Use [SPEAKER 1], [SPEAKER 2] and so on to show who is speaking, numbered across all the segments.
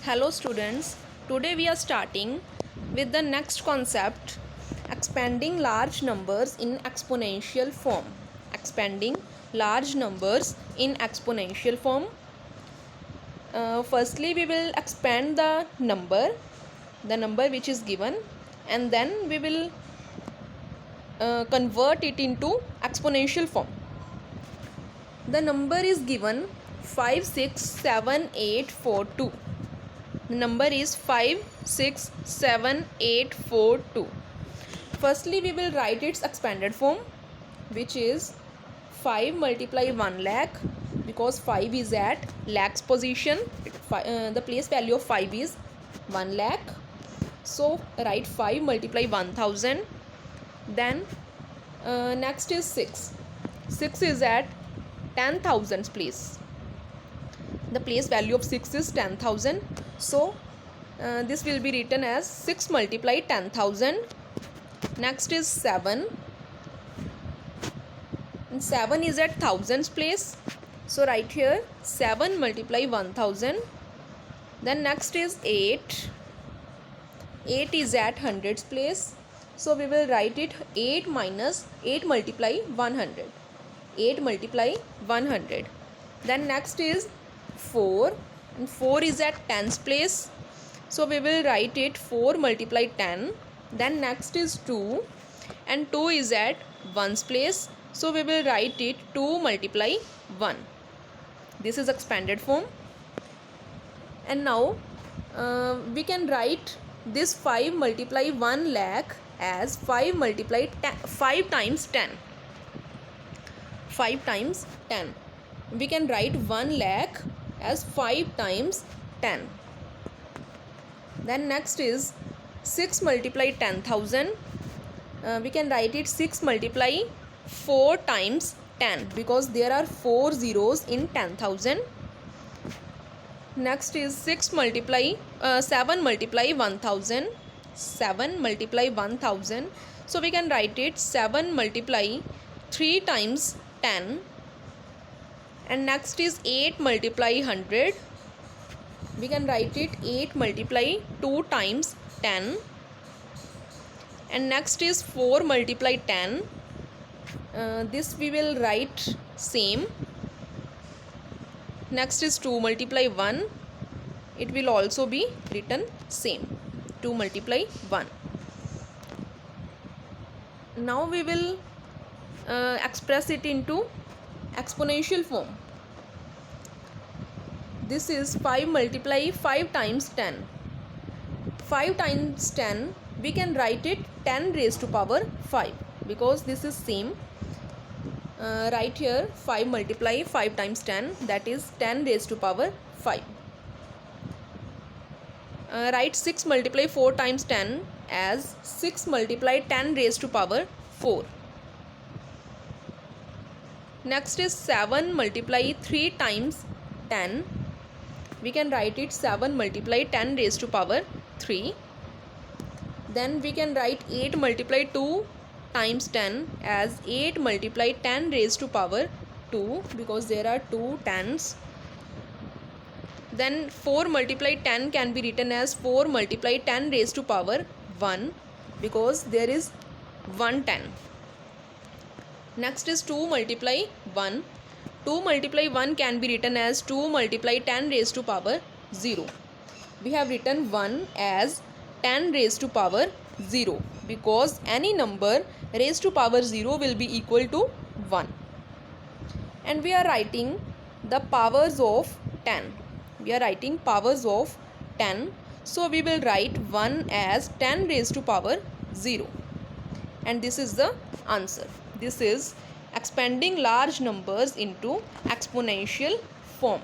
[SPEAKER 1] Hello students, today we are starting with the next concept, expanding large numbers in exponential form. Expanding large numbers in exponential form. Firstly we will expand the number which is given, and then we will convert it into exponential form. The number is given 567842. The number is 567842. Firstly we will write its expanded form, which is 5 multiply 1 lakh, because 5 is at lakhs position. The place value of 5 is 1 lakh. So write 5 multiply 1000. Then next is 6. 6 is at 10,000 place. The place value of 6 is 10,000. So this will be written as 6 multiply 10,000. Next is 7. And 7 is at thousands place. So write here 7 multiply 1000. Then next is 8. 8 is at hundreds place. So we will write it 8 minus 8 multiply 100. 8 multiply 100. Then next is 4, and 4 is at tens place. So we will write it 4 multiply 10. Then next is 2, and 2 is at ones place. So we will write it 2 multiply 1. This is expanded form. And now we can write this 5 multiply 1 lakh as 5 multiply 5 times 10. 5 times 10. We can write 1 lakh as 5 times 10. Then next is 6 multiply 10,000. We can write it 6 multiply 4 times 10, because there are 4 zeros in 10,000. Next is 7 multiply 1000. 7 multiply 1000. So we can write it 7 multiply 3 times 10. And next is 8 multiply 100. We can write it 8 multiply 2 times 10. And next is 4 multiply 10. This we will write same. Next is 2 multiply 1. It will also be written same. 2 multiply 1. Now we will express it into exponential form. This is 5 multiply 5 times 10. 5 times 10, we can write it 10 raised to power 5, because this is same. Write here 5 multiply 5 times 10, that is 10 raised to power 5. Write 6 multiply 4 times 10 as 6 multiply 10 raised to power 4. Next is 7 multiply 3 times 10. We can write it 7 multiply 10 raised to power 3. Then we can write 8 multiply 2 times 10 as 8 multiply 10 raised to power 2, because there are 2 tens. Then 4 multiply 10 can be written as 4 multiply 10 raised to power 1, because there is 1 10. Next is 2 multiply 1. 2 multiply 1 can be written as 2 multiply 10 raised to power 0. We have written 1 as 10 raised to power 0, because any number raised to power 0 will be equal to 1. And we are writing the powers of 10. We are writing powers of 10. So we will write 1 as 10 raised to power 0. And this is the answer. This is expanding large numbers into exponential form.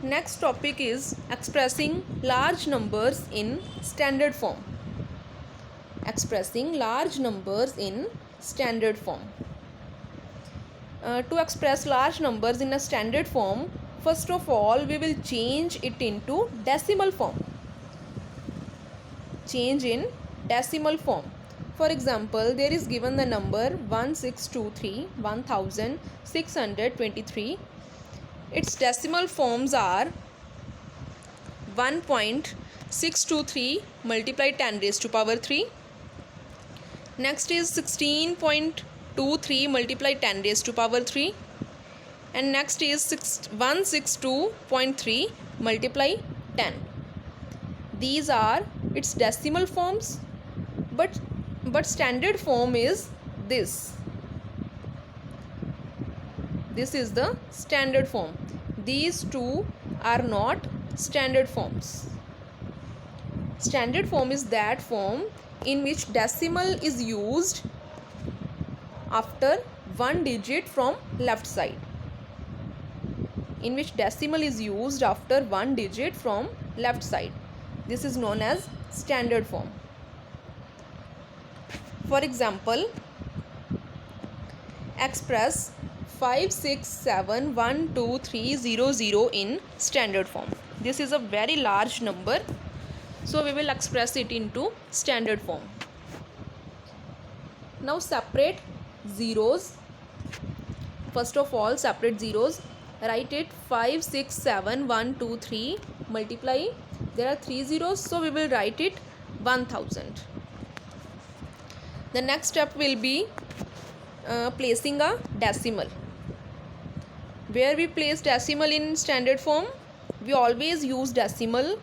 [SPEAKER 1] Next topic is expressing large numbers in standard form. Expressing large numbers in standard form. To express large numbers in a standard form, first of all we will change it into decimal form. Change in decimal form. For example, there is given the number 1623 1623. its decimal forms are 1.623 multiply 10 raised to power 3. Next is 16.23 multiply 10 raised to power 3. And next is 162.3 multiply 10. These are its decimal forms, but standard form is this. This is the standard form. These two are not standard forms. Standard form is that form in which decimal is used after one digit from left side. In which decimal is used after one digit from left side. This is known as standard form. For example, express 5671230 in standard form. This is a very large number, so we will express it into standard form. Now separate zeros. First of all, separate zeros. Write it 56712 multiply. There are 3 zeros, so we will write it 1000. The next step will be placing a decimal. Where we place decimal in standard form, we always use decimal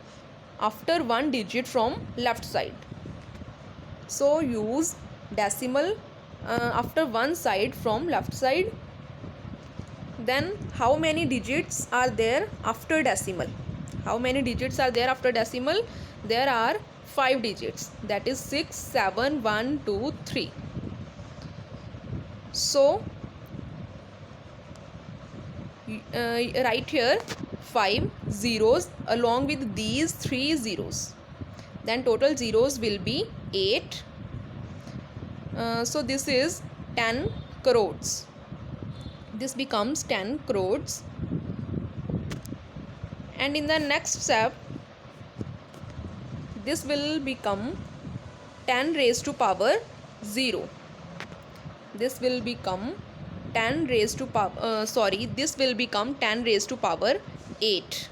[SPEAKER 1] after one digit from left side. So use decimal after one side from left side. Then how many digits are there after decimal? How many digits are there after decimal? There are 5 digits, that is 6, 7, 1, 2, 3. So write here 5 zeros along with these 3 zeros. Then total zeros will be 8. So this is 10 crores. This becomes 10 crores. And in the next step, this will become 10 raised to power 0. This will become 10 raised to power this will become 10 raised to power 8.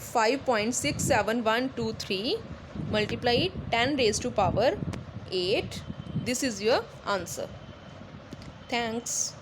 [SPEAKER 1] 5.67123 multiply 10 raised to power 8. This is your answer. Thanks.